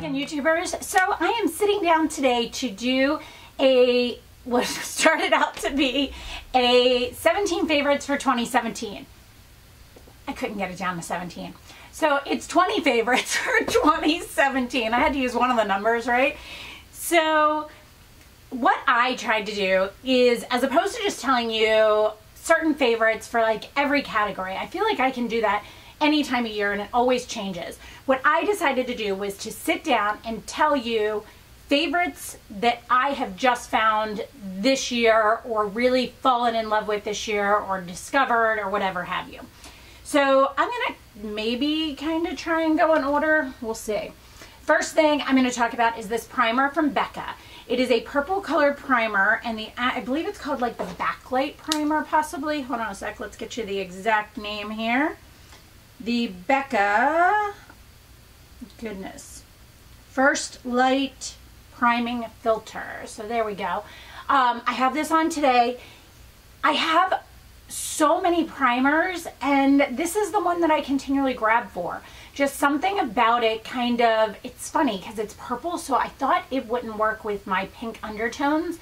again, YouTubers. So I am sitting down today to do what started out to be a 17 favorites for 2017. I couldn't get it down to 17. So it's 20 favorites for 2017. I had to use one of the numbers, right? So what I tried to do is, as opposed to just telling you certain favorites for like every category, I feel like I can do that any time of year and it always changes. What I decided to do was to sit down and tell you favorites that I have just found this year or really fallen in love with this year or discovered or whatever have you. So I'm gonna maybe kind of try and go in order. We'll see. First thing I'm going to talk about is this primer from BECCA. It is a purple colored primer, and I believe it's called like the backlight primer possibly. Hold on a sec, let's get you the exact name here. The BECCA, goodness, First Light Priming Filter. So there we go. I have this on today. I have so many primers, and this is the one that I continually grab for. Just something about it kind of, it's funny because it's purple, so I thought it wouldn't work with my pink undertones,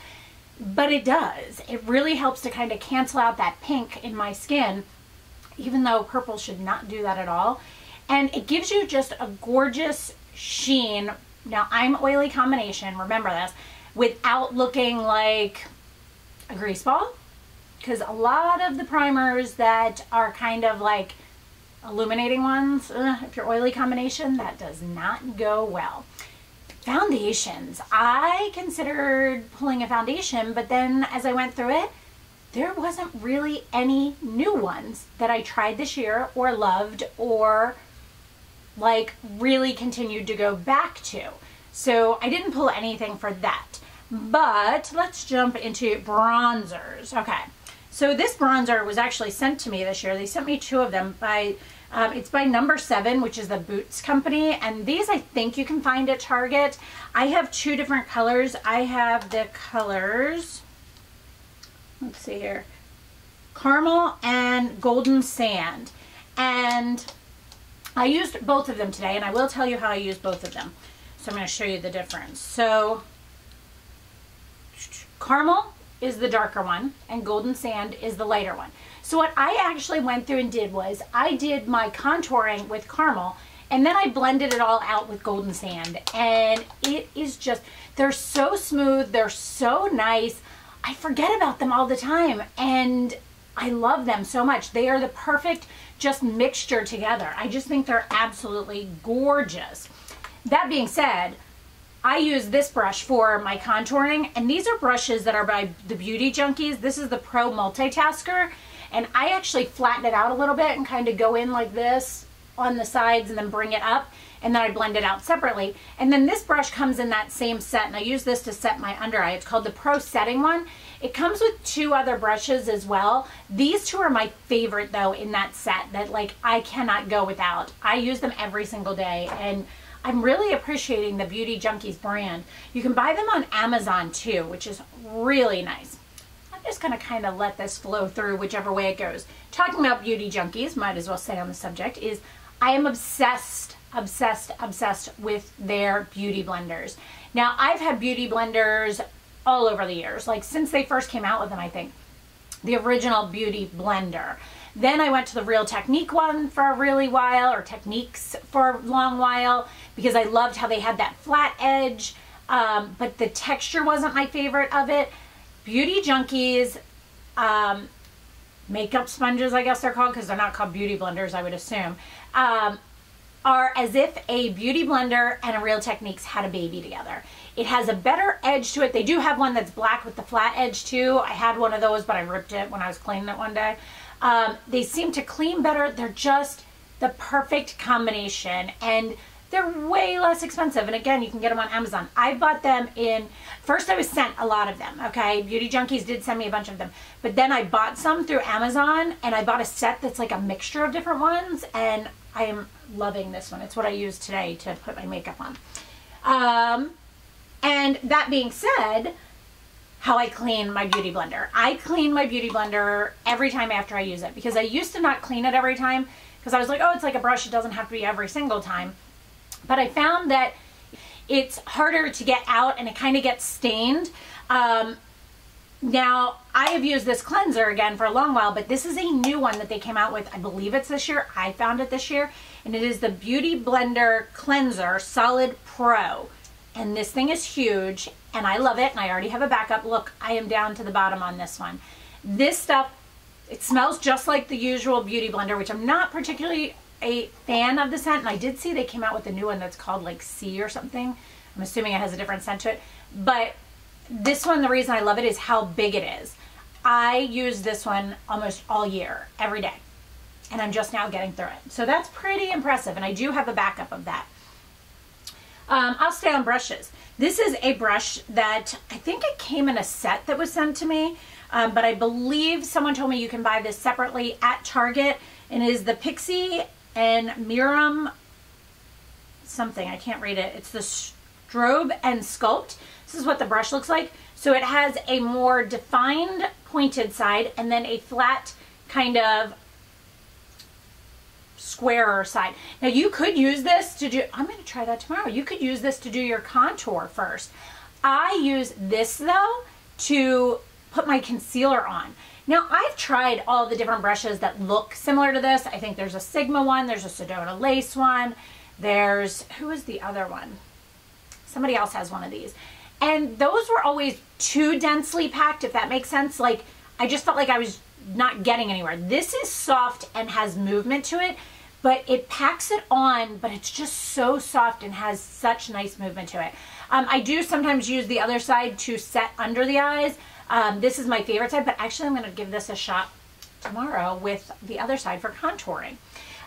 but it does. It really helps to kind of cancel out that pink in my skin, even though purple should not do that at all. And it gives you just a gorgeous sheen. Now, I'm oily combination, remember this, without looking like a grease ball. Because a lot of the primers that are kind of like illuminating ones, if you're oily combination, that does not go well. Foundations. I considered pulling a foundation, but then as I went through it, there wasn't really any new ones that I tried this year or loved or like really continued to go back to. So I didn't pull anything for that. But let's jump into bronzers. Okay. So this bronzer was actually sent to me this year. They sent me 2 of them by, it's by Number 7, which is the Boots company. And these I think you can find at Target. I have 2 different colors. I have the colors, let's see here, Caramel and Golden Sand. And I used both of them today, and I will tell you how I used both of them. So I'm going to show you the difference. So Caramel is the darker one and Golden Sand is the lighter one. So what I actually went through and did was I did my contouring with Caramel and then I blended it all out with Golden Sand, and it is just, they're so smooth, they're so nice. I forget about them all the time and I love them so much. They are the perfect just mixture together. I just think they're absolutely gorgeous. That being said, I use this brush for my contouring, and these are brushes that are by the Beauty Junkies. This is the Pro Multitasker, and I actually flatten it out a little bit and kind of go in like this on the sides and then bring it up, and then I blend it out separately. And then this brush comes in that same set, and I use this to set my under eye. It's called the Pro Setting one. It comes with 2 other brushes as well. These 2 are my favorite though in that set that like I cannot go without. I use them every single day, and I'm really appreciating the Beauty Junkies brand. You can buy them on Amazon too, which is really nice. I'm just gonna kind of let this flow through whichever way it goes. Talking about Beauty Junkies, might as well stay on the subject, is I am obsessed with their beauty blenders. Now, I've had beauty blenders all over the years, like since they first came out with them, I think. The original Beauty Blender. Then I went to the Real Technique one for a really while, or Techniques for a long while, because I loved how they had that flat edge, but the texture wasn't my favorite of it. Beauty Junkies makeup sponges, I guess they're called, because they're not called beauty blenders, I would assume, are as if a Beauty Blender and a Real Techniques had a baby together. It has a better edge to it. They do have one that's black with the flat edge too. I had one of those, but I ripped it when I was cleaning it one day. They seem to clean better. They're just the perfect combination, and they're way less expensive. And again, you can get them on Amazon. I bought them in, first I was sent a lot of them, okay? Beauty Junkies did send me a bunch of them. But then I bought some through Amazon, and I bought a set that's like a mixture of different ones, and I am loving this one. It's what I use today to put my makeup on. And that being said, how I clean my Beauty Blender. I clean my Beauty Blender every time after I use it, because I used to not clean it every time because I was like, oh, it's like a brush. It doesn't have to be every single time. But I found that it's harder to get out and it kind of gets stained. Now, I have used this cleanser again for a long while, but this is a new one that they came out with. I believe it's this year. I found it this year. And it is the Beauty Blender Cleanser Solid Pro. And this thing is huge, and I love it, and I already have a backup. Look, I am down to the bottom on this one. This stuff, it smells just like the usual Beauty Blender, which I'm not particularly a fan of the scent. And I did see they came out with a new one that's called like C or something. I'm assuming it has a different scent to it. But this one, the reason I love it is how big it is. I use this one almost all year, every day. And I'm just now getting through it. So that's pretty impressive. And I do have a backup of that. I'll stay on brushes. This is a brush that I think it came in a set that was sent to me. But I believe someone told me you can buy this separately at Target. And it is the Pixi and Miriam something. I can't read it. It's the Strobe and Sculpt. This is what the brush looks like. So it has a more defined pointed side and then a flat kind of squarer side. Now you could use this to do, I'm going to try that tomorrow. You could use this to do your contour first. I use this though to put my concealer on. Now I've tried all the different brushes that look similar to this. I think there's a Sigma one, there's a Sedona Lace one, there's, who is the other one? Somebody else has one of these. And those were always too densely packed, if that makes sense. Like, I just felt like I was not getting anywhere. This is soft and has movement to it, but it packs it on, but it's just so soft and has such nice movement to it. I do sometimes use the other side to set under the eyes. This is my favorite side, but actually I'm going to give this a shot tomorrow with the other side for contouring.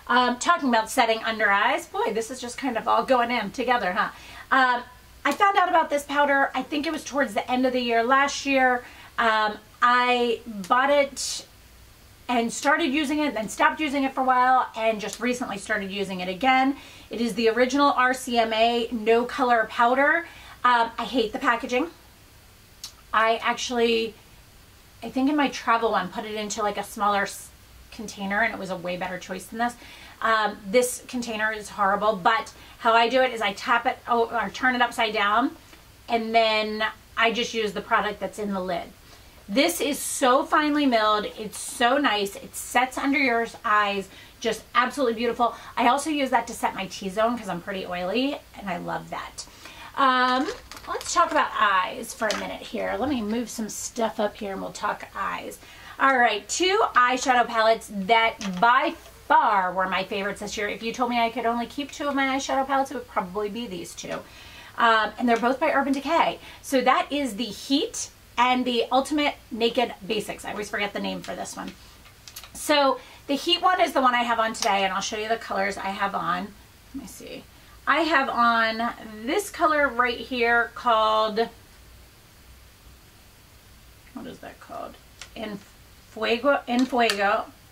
Talking about setting under eyes, boy, this is just kind of all going in together, huh? I found out about this powder, I think it was towards the end of the year last year. I bought it and started using it, then stopped using it for a while, and just recently started using it again. It is the original RCMA no color powder. I hate the packaging. I think in my travel one, put it into like a smaller container, and it was a way better choice than this. This container is horrible, but how I do it is I tap it or turn it upside down, and then I just use the product that's in the lid. This is so finely milled. It's so nice. It sets under your eyes. Just absolutely beautiful. I also use that to set my T-zone because I'm pretty oily, and I love that. Let's talk about eyes for a minute here. Let me move some stuff up here and we'll talk eyes. All right, 2 eyeshadow palettes that by far were my favorites this year. If you told me I could only keep 2 of my eyeshadow palettes, it would probably be these 2. And they're both by Urban Decay. So that is the Heat and the Ultimate Naked Basics. I always forget the name for this one. So the Heat one is the one I have on today, and I'll show you the colors I have on. Let me see. I have on this color right here called, what is that called? In Fuego.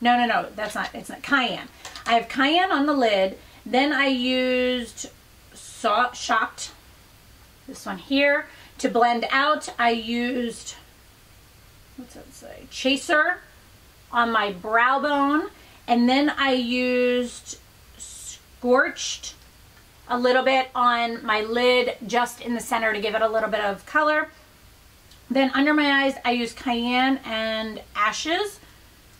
No, that's not, it's not Cayenne. I have Cayenne on the lid. Then I used Shocked, this one here. To blend out, I used, what's that say? Chaser on my brow bone. And then I used Scorched a little bit on my lid, just in the center to give it a little bit of color. Then under my eyes, I used Cayenne and Ashes,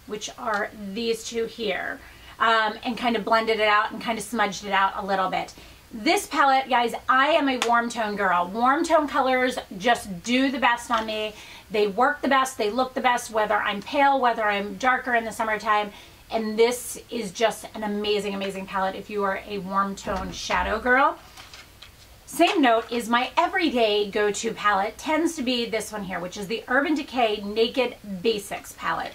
which are these 2 here, and kind of blended it out and kind of smudged it out a little bit. This palette, guys, I am a warm tone girl. Warm tone colors just do the best on me. They work the best, they look the best, whether I'm pale, whether I'm darker in the summertime. And this is just an amazing, amazing palette if you are a warm tone shadow girl. Same note is my everyday go-to palette tends to be this one here, which is the Urban Decay Naked Basics palette.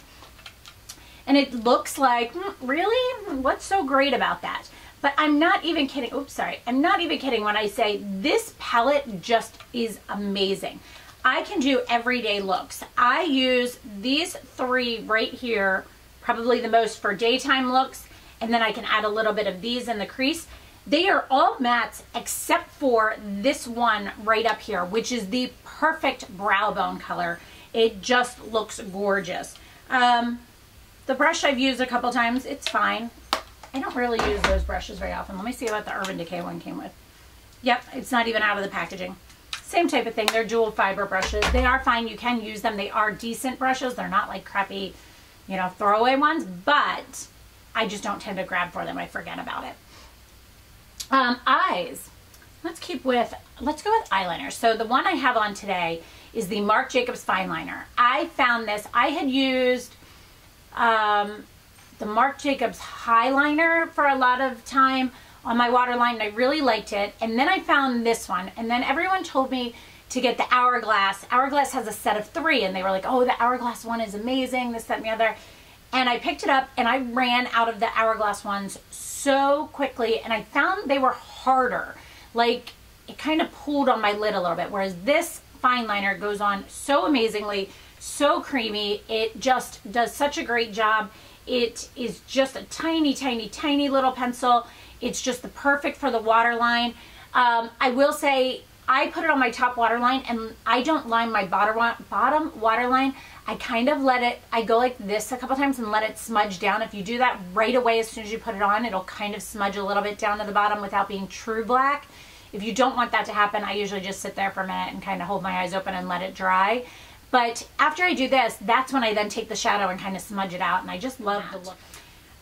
And it looks like, really? What's so great about that? But I'm not even kidding. Oops, sorry. I'm not even kidding when I say this palette just is amazing. I can do everyday looks. I use these 3 right here, probably the most for daytime looks, and then I can add a little bit of these in the crease. They are all mattes except for this one right up here, which is the perfect brow bone color. It just looks gorgeous. The brush I've used a couple times, it's fine. I don't really use those brushes very often. Let me see what the Urban Decay one came with. Yep, it's not even out of the packaging. Same type of thing. They're dual fiber brushes. They are fine. You can use them. They are decent brushes. They're not like crappy, you know, throwaway ones, but I just don't tend to grab for them. I forget about it. Eyes. Let's go with eyeliner. So the one I have on today is the Marc Jacobs Fineliner. I found this. I had used the Marc Jacobs Highliner for a lot of time on my waterline, and I really liked it. And then I found this one, and then everyone told me to get the Hourglass. Hourglass has a set of 3, and they were like, oh, the Hourglass one is amazing, this, that, and the other. And I picked it up, and I ran out of the Hourglass ones so quickly, and I found they were harder. Like, it kind of pulled on my lid a little bit, whereas this Fineliner goes on so amazingly, so creamy. It just does such a great job. It is just a tiny, tiny, tiny little pencil. It's just the perfect for the waterline. I will say I put it on my top waterline, and I don't line my bottom waterline. I kind of let it, I go like this a couple times and let it smudge down. If you do that right away as soon as you put it on, it'll kind of smudge a little bit down to the bottom without being true black. If you don't want that to happen, I usually just sit there for a minute and kind of hold my eyes open and let it dry. But after I do this, that's when I then take the shadow and kind of smudge it out, and I just love the look.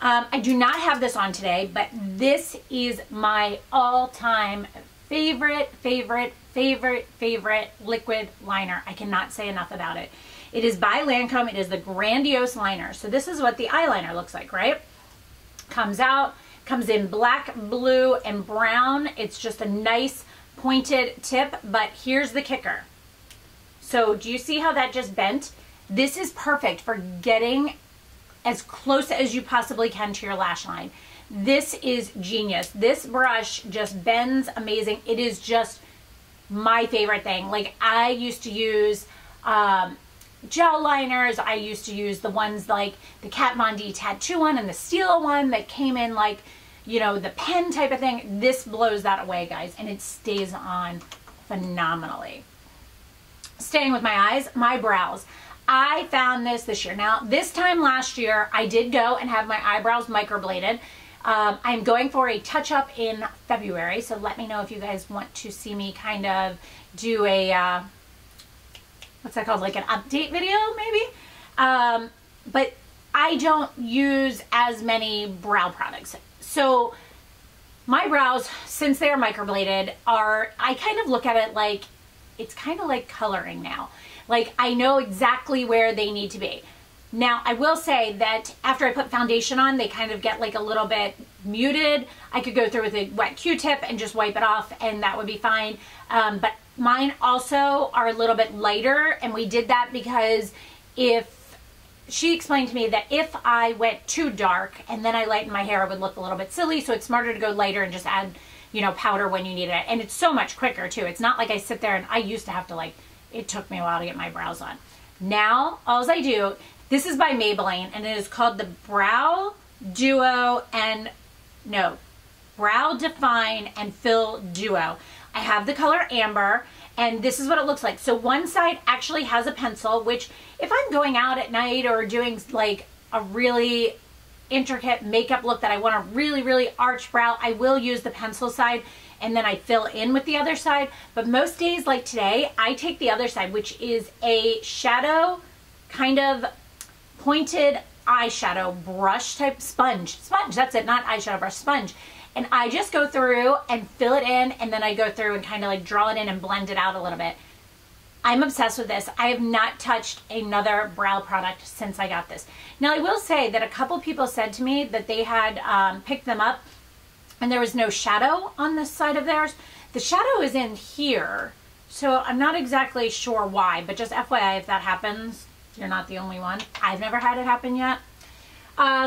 I do not have this on today, but this is my all-time favorite liquid liner. I cannot say enough about it. It is by LANCôME. It is the Grandiose liner. So this is what the eyeliner looks like, right? Comes out, comes in black, blue, and brown. It's just a nice pointed tip, but here's the kicker. So do you see how that just bent? This is perfect for getting as close as you possibly can to your lash line. This is genius. This brush just bends amazing. It is just my favorite thing. Like, I used to use gel liners. I used to use the ones like the Kat Von D tattoo one and the steel one that came in like, you know, the pen type of thing. This blows that away, guys, and it stays on phenomenally. Staying with my eyes, my brows. I found this year. Now, this time last year, I did go and have my eyebrows microbladed. I'm going for a touch-up in February, so let me know if you guys want to see me kind of do a, what's that called, like an update video, maybe? But I don't use as many brow products. So my brows, since they're microbladed, I kind of look at it like, it's kind of like coloring now. Like, I know exactly where they need to be. Now, I will say that after I put foundation on, they kind of get like a little bit muted. I could go through with a wet Q-tip and just wipe it off, and that would be fine. But mine also are a little bit lighter, and we did that because she explained to me that if I went too dark and then I lightened my hair, it would look a little bit silly, so it's smarter to go lighter and just add, you know, powder when you need it. And it's so much quicker too. It's not like I sit there and I used to have to, like, it took me a while to get my brows on. Now, all I do, this is by Maybelline, and it is called the Brow Define and Fill Duo. I have the color Amber, and this is what it looks like. So one side actually has a pencil, which if I'm going out at night or doing like a really intricate makeup look that I want a really, really arched brow, I will use the pencil side, and then I fill in with the other side. But most days like today, I take the other side, which is a shadow, kind of pointed eyeshadow brush type sponge, that's it, not eyeshadow brush, sponge. And I just go through and fill it in, and then I go through and kind of like draw it in and blend it out a little bit. I'm obsessed with this. I have not touched another brow product since I got this. Now, I will say that a couple people said to me that they had picked them up and there was no shadow on this side of theirs. The shadow is in here, so I'm not exactly sure why, but just FYI, if that happens, you're not the only one. I've never had it happen yet.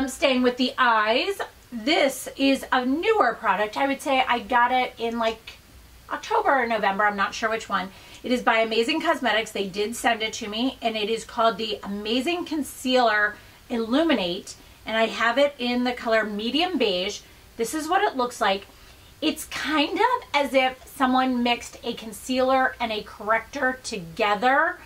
Staying with the eyes, this is a newer product. I would say I got it in like October or November. I'm not sure which one. It is by Amazing Cosmetics. They did send it to me, and it is called the Amazing Concealer Illuminate, and I have it in the color medium beige. This is what it looks like. It's kind of as if someone mixed a concealer and a corrector together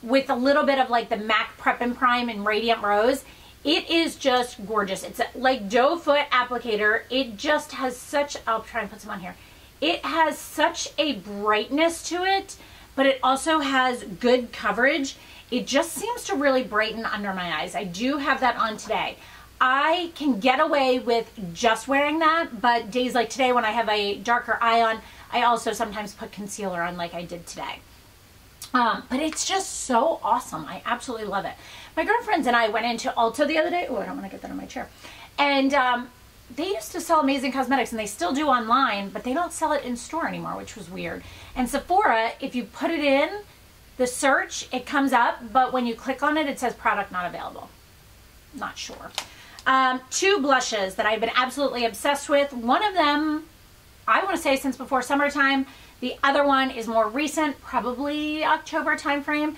with a little bit of like the MAC Prep and Prime and Radiant Rose. It is just gorgeous. It's like doe foot applicator. It just has such, I'll try and put some on here. It has such a brightness to it, but it also has good coverage. It just seems to really brighten under my eyes. I do have that on today. I can get away with just wearing that, but days like today when I have a darker eye on, I also sometimes put concealer on like I did today. But it's just so awesome. I absolutely love it. My girlfriends and I went into Ulta the other day. Oh, I don't want to get that on my chair. And they used to sell amazing cosmetics, and they still do online, but they don't sell it in store anymore, which was weird. And Sephora, if you put it in the search, it comes up, but when you click on it, it says product not available. Not sure. 2 blushes that I've been absolutely obsessed with. One of them, I want to say since before summertime. The other one is more recent, probably October timeframe.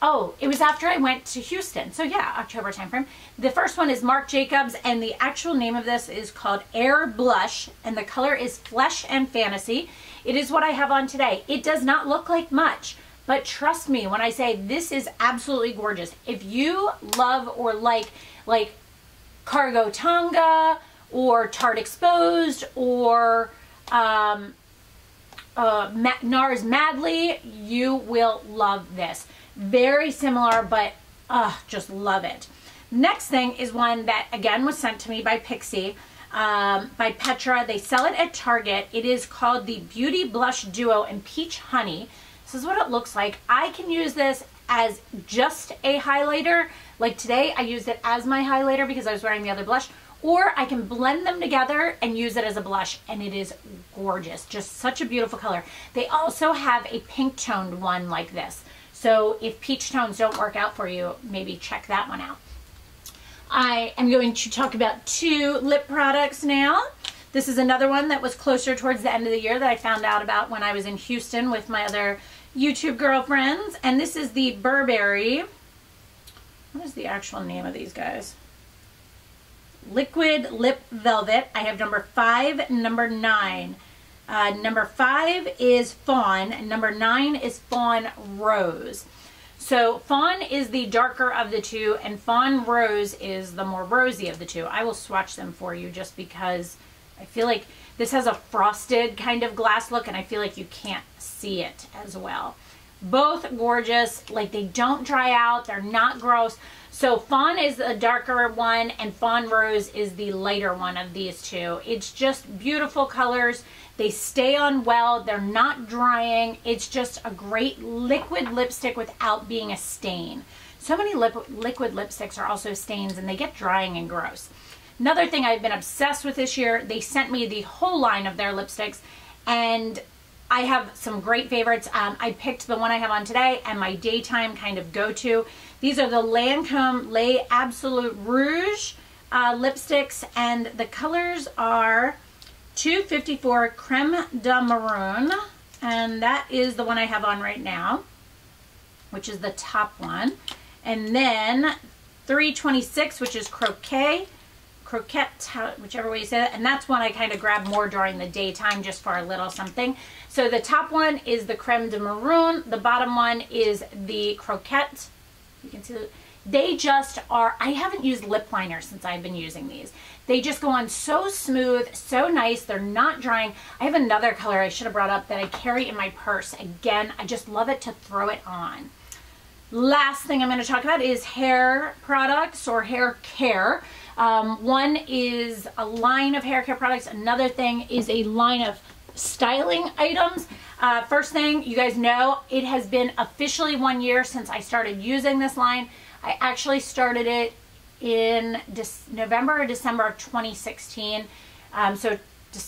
Oh, it was after I went to Houston. So yeah, October timeframe. The first one is Marc Jacobs, and the actual name of this is called Air Blush, and the color is Flesh and Fantasy. It is what I have on today. It does not look like much, but trust me when I say this is absolutely gorgeous. If you love or like Cargo Tonga or Tarte Exposed or NARS Madly, you will love this. Very similar, but just love it. Next thing is one that again was sent to me by Pixi, by Petra. They sell it at Target. It is called the Beauty Blush Duo in Peach Honey. This is what it looks like. I can use this as just a highlighter. Like today I used it as my highlighter because I was wearing the other blush. Or I can blend them together and use it as a blush, and it is gorgeous. Just such a beautiful color. They also have a pink toned one like this. So if peach tones don't work out for you, maybe check that one out. I am going to talk about 2 lip products now. This is another one that was closer towards the end of the year that I found out about when I was in Houston with my other YouTube girlfriends. And this is the Burberry. What is the actual name of these guys? Liquid Lip Velvet. I have number 5 and number 9. Number 5 is Fawn, and number 9 is Fawn Rose. So Fawn is the darker of the 2, and Fawn Rose is the more rosy of the 2. I will swatch them for you just because I feel like this has a frosted kind of glass look, and I feel like you can't see it as well. Both gorgeous. Like, they don't dry out. They're not gross. So Fawn is the darker one, and Fawn Rose is the lighter one of these 2. It's just beautiful colors. They stay on well. They're not drying. It's just a great liquid lipstick without being a stain. So many liquid lipsticks are also stains, and they get drying and gross. Another thing I've been obsessed with this year, they sent me the whole line of their lipsticks, and I have some great favorites. I picked the one I have on today and my daytime kind of go-to. These are the LANCôME Les Absolute Rouge lipsticks, and the colors are 254 Creme de Maroon, and that is the one I have on right now, which is the top one. And then 326, which is Croquette, whichever way you say that, and that's one I kind of grab more during the daytime just for a little something. So the top one is the Creme de Maroon, the bottom one is the Croquette. You can see that they just are, I haven't used lip liner since I've been using these. They just go on so smooth, so nice. They're not drying. I have another color I should have brought up that I carry in my purse. Again, I just love it to throw it on. Last thing I'm going to talk about is hair products or hair care. One is a line of hair care products. Another thing is a line of styling items. First thing, you guys know, it has been officially 1 year since I started using this line. I actually started it in November or December of 2016. So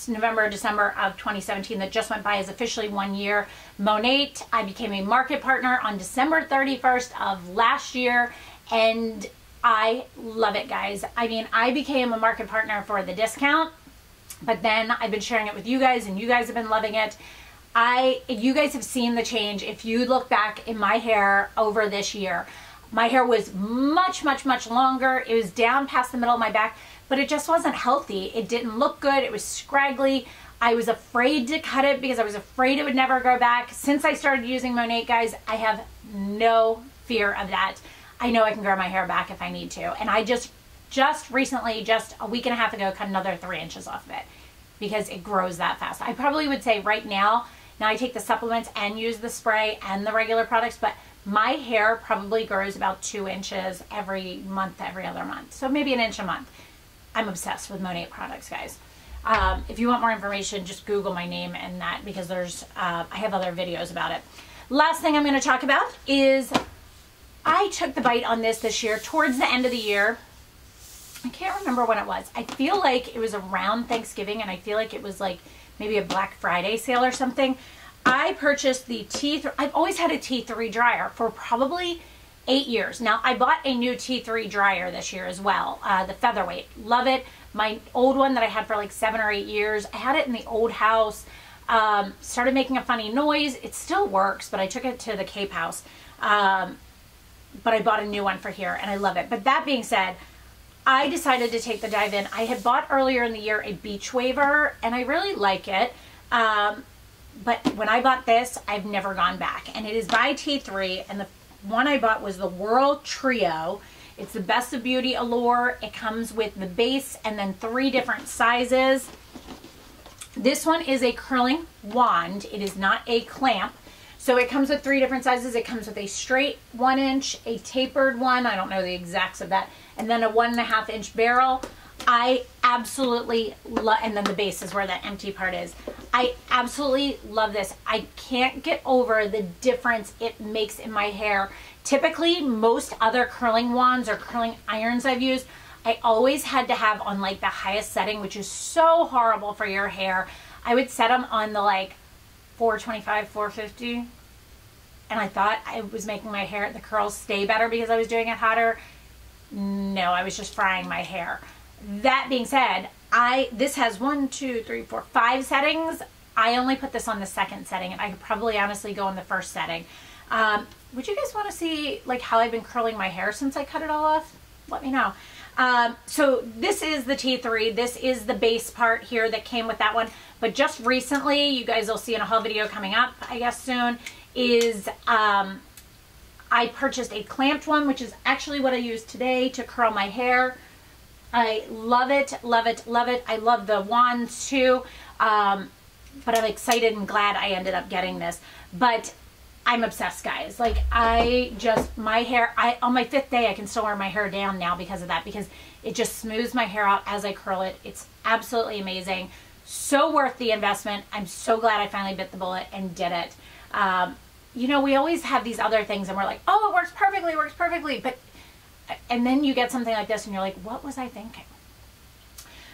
November or December of 2017 that just went by is officially 1 year. Monat, I became a market partner on December 31st of last year, and I love it, guys. I mean, I became a market partner for the discount, but then I've been sharing it with you guys, and you guys have been loving it. You guys have seen the change. If you look back in my hair over this year, my hair was much, much, much longer. It was down past the middle of my back, but it just wasn't healthy. It didn't look good. It was scraggly. I was afraid to cut it because I was afraid it would never grow back. Since I started using Monat, guys, I have no fear of that. I know I can grow my hair back if I need to. And I just recently, just a week and a half ago, cut another 3 inches off of it. because it grows that fast. I probably would say right now I take the supplements and use the spray and the regular products, but my hair probably grows about 2 inches every month, every other month. So maybe an inch a month. I'm obsessed with Monat products, guys. If you want more information, just Google my name and that, because there's, I have other videos about it. Last thing I'm going to talk about is I took the bite on this year towards the end of the year. I can't remember when it was. I feel like it was around Thanksgiving, and I feel like it was like maybe a Black Friday sale or something. I purchased the T3. I've always had a T3 dryer for probably 8 years. Now, I bought a new T3 dryer this year as well, the Featherweight. Love it. My old one that I had for like 7 or 8 years, I had it in the old house. Started making a funny noise. It still works, but I took it to the Cape House. But I bought a new one for here, and I love it. But that being said, I decided to take the dive in. I had bought earlier in the year a beach waver, and I really like it. But when I bought this, I've never gone back. And it is by T3, and the one I bought was the Whirl Trio. It's the Best of Beauty Allure. It comes with the base and then 3 different sizes. This one is a curling wand. It is not a clamp. So it comes with 3 different sizes. It comes with a straight 1 inch, a tapered one, I don't know the exacts of that, and then a 1.5 inch barrel. I absolutely love, and then the base is where that empty part is. I absolutely love this. I can't get over the difference it makes in my hair. Typically, most other curling wands or curling irons I've used, I always had to have on like the highest setting, which is so horrible for your hair. I would set them on the like 425, 450, and I thought I was making my hair, the curls stay better because I was doing it hotter. No, I was just frying my hair. That being said, this has 1, 2, 3, 4, 5 settings. I only put this on the 2nd setting, and I could probably honestly go on the 1st setting. Would you guys want to see like how I've been curling my hair since I cut it all off? Let me know. So this is the T3. This is the base part here that came with that one. But just recently, you guys will see in a haul video coming up, I guess soon, is I purchased a clamped one, which is actually what I use today to curl my hair. I love it, love it, love it. I love the wands too, but I'm excited and glad I ended up getting this. But I'm obsessed, guys. Like, my hair, on my 5th day, I can still wear my hair down now because of that, because it just smooths my hair out as I curl it. It's absolutely amazing. So worth the investment. I'm so glad I finally bit the bullet and did it. You know, we always have these other things and we're like, oh, it works perfectly, but, and then you get something like this and you're like, what was I thinking?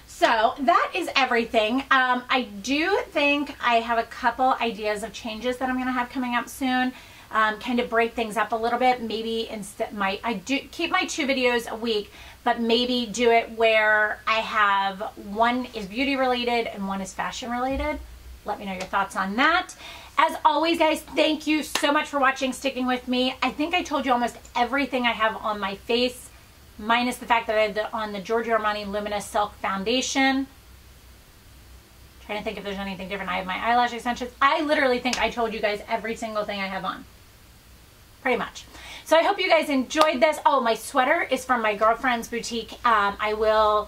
So that is everything. I do think I have a couple ideas of changes that I'm going to have coming up soon. Kind of break things up a little bit. Maybe instead, I do keep my 2 videos a week, but maybe do it where I have one is beauty related and one is fashion related. Let me know your thoughts on that. As always, guys, thank you so much for watching, sticking with me. I think I told you almost everything I have on my face, minus the fact that I have on the Giorgio Armani Luminous Silk Foundation. Trying to think if there's anything different. I have my eyelash extensions. I literally think I told you guys every single thing I have on. Pretty much. So I hope you guys enjoyed this. Oh, my sweater is from my girlfriend's boutique. I will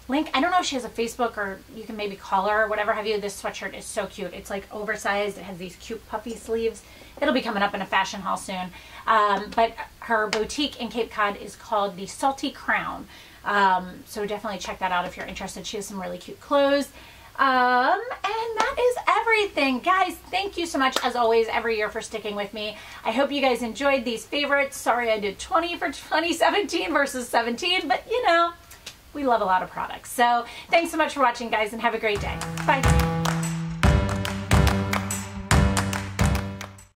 link. I don't know if she has a Facebook, or you can maybe call her or whatever have you. This sweatshirt is so cute. It's like oversized. It has these cute puffy sleeves. It'll be coming up in a fashion haul soon. But her boutique in Cape Cod is called the Salty Crown. So definitely check that out if you're interested. She has some really cute clothes. And that is everything. Guys, thank you so much, as always, every year for sticking with me. I hope you guys enjoyed these favorites. Sorry I did 20 for 2017 versus 17, but you know, we love a lot of products. So thanks so much for watching, guys, and have a great day. Bye.